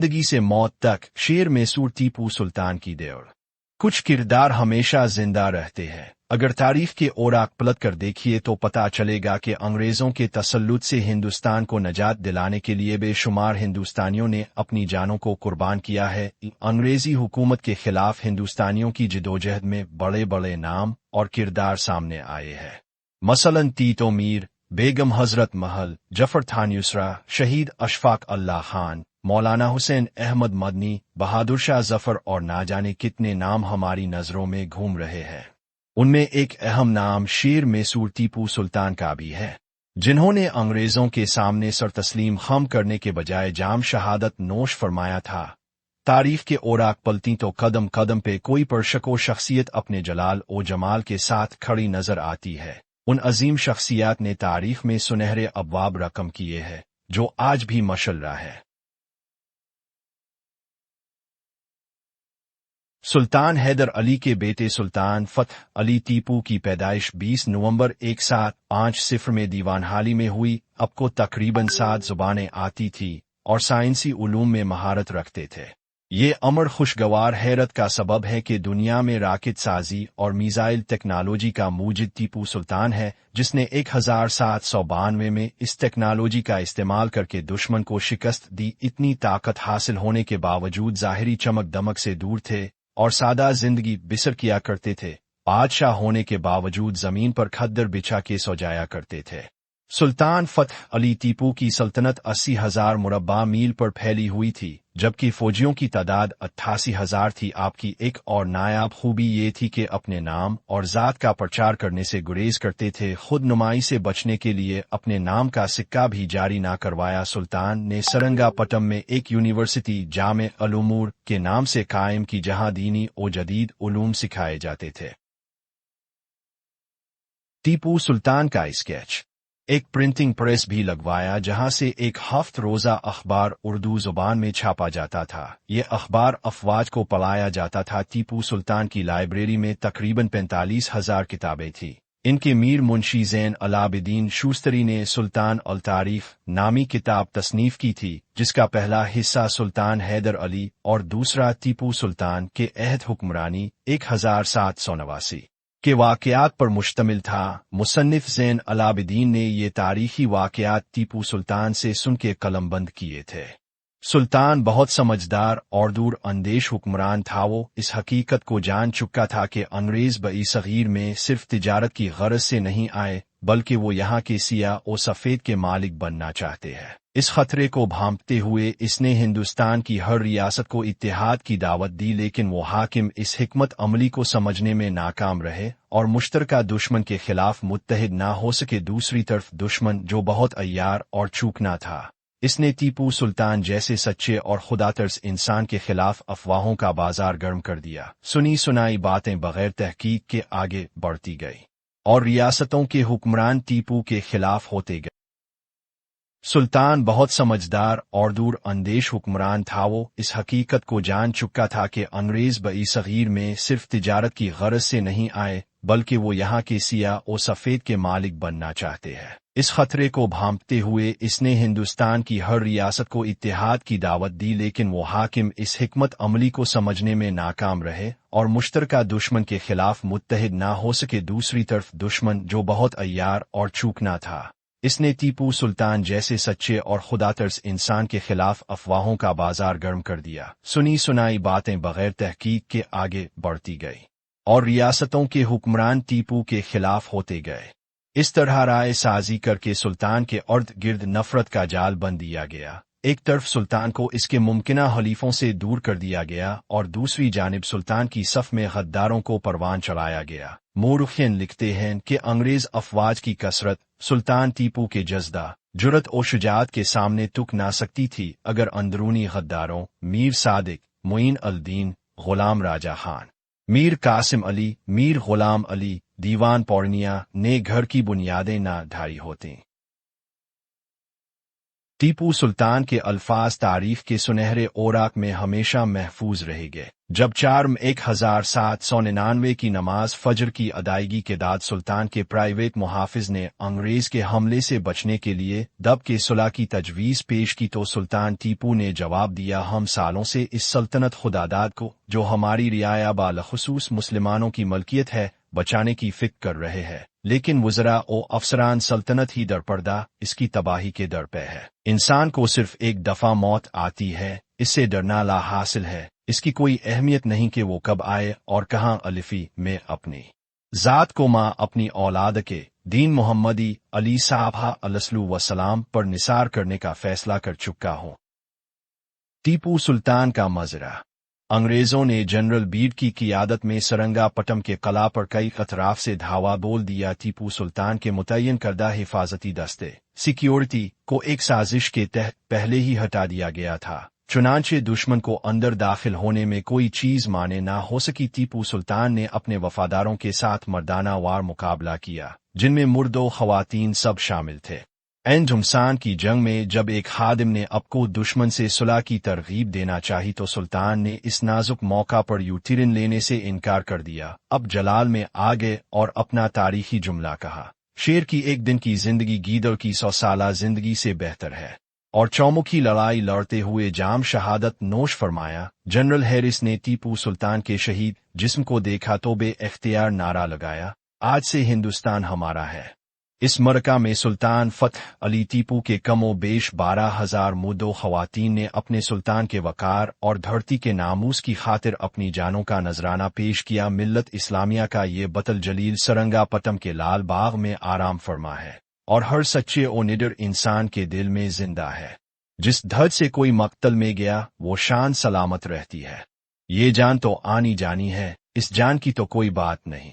जिंदगी से मौत तक शेर मैसूर टीपू सुल्तान की दौड़। कुछ किरदार हमेशा जिंदा रहते हैं। अगर तारीख के ओराक पलट कर देखिए तो पता चलेगा कि अंग्रेजों के तसल्लुत से हिंदुस्तान को नजात दिलाने के लिए बेशुमार हिंदुस्तानियों ने अपनी जानों को कुर्बान किया है। अंग्रेजी हुकूमत के खिलाफ हिंदुस्तानियों की जिदोजहद में बड़े बड़े नाम और किरदार सामने आए हैं। मसलन तीतो मीर, बेगम हजरत महल, जफर खान यूसरा, शहीद अशफाक अल्लाह खान, मौलाना हुसैन अहमद मदनी, बहादुर शाह जफर और ना जाने कितने नाम हमारी नजरों में घूम रहे हैं। उनमें एक अहम नाम शेर मैसूर टीपू सुल्तान का भी है, जिन्होंने अंग्रेजों के सामने सर तस्लीम खम करने के बजाय जाम शहादत नोश फरमाया था। तारीख के ओराक पलती तो कदम कदम पे कोई परशको शख्सियत अपने जलाल ओ जमाल के साथ खड़ी नजर आती है। उन अजीम शख्सियात ने तारीख में सुनहरे अबवाब रकम किए हैं, जो आज भी मशल रहा है। सुल्तान हैदर अली के बेटे सुल्तान फतह अली टीपू की पैदाइश 20 नवंबर 1750 में दीवानहाली में हुई। आपको तकरीबन 7 जुबानें आती थी और साइंसी उलूम में महारत रखते थे। ये अमर खुशगवार हैरत का सबब है कि दुनिया में राकेट साजी और मिसाइल टेक्नोलॉजी का मूजिद टीपू सुल्तान है, जिसने 1792 में इस टेक्नोलॉजी का इस्तेमाल करके दुश्मन को शिकस्त दी। इतनी ताकत हासिल होने के बावजूद ज़ाहिरी चमक दमक से दूर थे और सादा जिंदगी बिसर किया करते थे। बादशाह होने के बावजूद जमीन पर खद्दर बिछा के सो जाया करते थे। सुल्तान फतह अली टीपू की सल्तनत 80,000 मुरब्बा मील पर फैली हुई थी, जबकि फौजियों की तादाद 88,000 थी। आपकी एक और नायाब खूबी ये थी कि अपने नाम और ज़ात का प्रचार करने से गुरेज करते थे। खुद नुमाई से बचने के लिए अपने नाम का सिक्का भी जारी ना करवाया। सुल्तान ने सरंगापटम में एक यूनिवर्सिटी जामे अलूमूर के नाम से कायम की, जहां दीनी और जदीद उलूम सिखाए जाते थे। टीपू सुल्तान का स्केच। एक प्रिंटिंग प्रेस भी लगवाया, जहां से एक हफ्त रोजा अखबार उर्दू जुबान में छापा जाता था। ये अखबार अफवाज को पढ़ाया जाता था। टीपू सुल्तान की लाइब्रेरी में तकरीबन 45,000 किताबें थीं। इनके मीर मुंशी ज़ैन अलाबिदीन शूस्तरी ने सुल्तान अल तारीख नामी किताब तसनीफ की थी, जिसका पहला हिस्सा सुल्तान हैदर अली और दूसरा टीपू सुल्तान के अहद हुक्मरानी 1789 के वाक़यात पर मुश्तमिल था। मुसन्निफ ज़ैन अलाबिदीन ने ये तारीखी वाक़यात टीपू सुल्तान से सुन के कलमबंद किए थे। सुल्तान बहुत समझदार और दूर अंदेश हुक्मरान था। वो इस हकीकत को जान चुका था कि अंग्रेज बई सगीर में सिर्फ तिजारत की गरज से नहीं आए, बल्कि वो यहाँ के सिया और सफ़ेद के मालिक बनना चाहते हैं। इस खतरे को भांपते हुए इसने हिंदुस्तान की हर रियासत को इत्तेहाद की दावत दी, लेकिन वो हाकिम इस हिकमत अमली को समझने में नाकाम रहे और मुश्तरका दुश्मन के खिलाफ मुत्तहिद ना हो सके। दूसरी तरफ दुश्मन, जो बहुत अय्यार और चूकना था, इसने टीपू सुल्तान जैसे सच्चे और खुदातर्स इंसान के खिलाफ अफवाहों का बाजार गर्म कर दिया। सुनी सुनाई बातें बगैर तहकीक के आगे बढ़ती गई और रियासतों के हुक्मरान टीपू के खिलाफ होते गए। सुल्तान बहुत समझदार और दूर अंदेश हुक्मरान था। वो इस हकीकत को जान चुका था कि अंग्रेज बई सगीर में सिर्फ तिजारत की गरज से नहीं आए, बल्कि वो यहाँ के सिया और सफ़ेद के मालिक बनना चाहते हैं। इस खतरे को भांपते हुए इसने हिंदुस्तान की हर रियासत को इत्तेहाद की दावत दी, लेकिन वो हाकिम इस हिकमत अमली को समझने में नाकाम रहे और मुश्तरका दुश्मन के खिलाफ मुत्तहिद ना हो सके। दूसरी तरफ दुश्मन, जो बहुत अय्यार और चूकना था, इसने टीपू सुल्तान जैसे सच्चे और खुदातर्स इंसान के खिलाफ अफवाहों का बाजार गर्म कर दिया। सुनी सुनाई बातें बगैर तहकीक के आगे बढ़ती गई और रियासतों के हुक्मरान टीपू के खिलाफ होते गए। इस तरह राय साजी करके सुल्तान के अर्द गिर्द नफरत का जाल बन दिया गया। एक तरफ सुल्तान को इसके मुमकिना हलीफों से दूर कर दिया गया और दूसरी जानिब सुल्तान की सफ में गद्दारों को परवान चढ़ाया गया। मोरुखिन लिखते हैं कि अंग्रेज अफवाज की कसरत सुल्तान टीपू के जज्दा, जुरत और शुजात के सामने तुक ना सकती थी, अगर अंदरूनी गद्दारों मीर सादिक, मुइन अल दीन, गुलाम राजा खान, मीर कासिम अली, मीर गुलाम अली, दीवान पौर्णिया ने घर की बुनियादें ना ढाई होती। टीपू सुल्तान के अल्फाज तारीख के सुनहरे ओराक में हमेशा महफूज रहेंगे। जब 1799 की नमाज फजर की अदायगी के बाद सुल्तान के प्राइवेट मुहाफिज ने अंग्रेज के हमले से बचने के लिए दब के सुलह की तजवीज़ पेश की तो सुल्तान टीपू ने जवाब दिया, हम सालों से इस सल्तनत खुदादाद को, जो हमारी रियाया बालखुसूस मुसलमानों की मलकियत है, बचाने की फिक्र कर रहे हैं, लेकिन वज़रा ओ अफसरान सल्तनत ही दरपर्दा इसकी तबाही के दर पे है। इंसान को सिर्फ एक दफ़ा मौत आती है, इससे डरना ला हासिल है, इसकी कोई अहमियत नहीं कि वो कब आए और कहाँ। अलिफी में अपनी ज़ात को माँ अपनी औलाद के दीन मोहम्मदी अली साहब अलैहि वसलाम पर निसार करने का फैसला कर चुका हूँ। टीपू सुल्तान का मजरा। अंग्रेजों ने जनरल बीड की क़ियादत में सरंगापटम के कला पर कई अतराफ से धावा बोल दिया। टीपू सुल्तान के मुतय्यन करदा हिफाजती दस्ते सिक्योरिटी को एक साजिश के तहत पहले ही हटा दिया गया था, चुनांचे दुश्मन को अंदर दाखिल होने में कोई चीज माने ना हो सकी। टीपू सुल्तान ने अपने वफादारों के साथ मर्दाना वार मुकाबला किया, जिनमें मुर्दो खवातीन सब शामिल थे। एन जुमसान की जंग में जब एक खादिम ने आपको दुश्मन से सुलह की तरगीब देना चाही तो सुल्तान ने इस नाजुक मौका पर यूटिरिन लेने से इनकार कर दिया। अब जलाल में आ गए और अपना तारीखी जुमला कहा, शेर की एक दिन की जिंदगी गीदड़ की 100 साला जिंदगी से बेहतर है, और चौमुखी लड़ाई लड़ते हुए जाम शहादत नोश फरमाया। जनरल हैरिस ने टीपू सुल्तान के शहीद जिस्म को देखा तो बे-इख्तियार नारा लगाया, आज से हिंदुस्तान हमारा है। इस मरका में सुल्तान फतह अली टीपू के कमो बेश 12,000 मुर्दो खवातीन ने अपने सुल्तान के वकार और धरती के नामूस की खातिर अपनी जानों का नजराना पेश किया। मिल्लत इस्लामिया का ये बतल जलील सरंगापटम के लाल बाग में आराम फरमा है और हर सच्चे और निडर इंसान के दिल में जिंदा है। जिस धड़ से कोई मक्तल में गया वो शान सलामत रहती है। ये जान तो आनी जानी है, इस जान की तो कोई बात नहीं।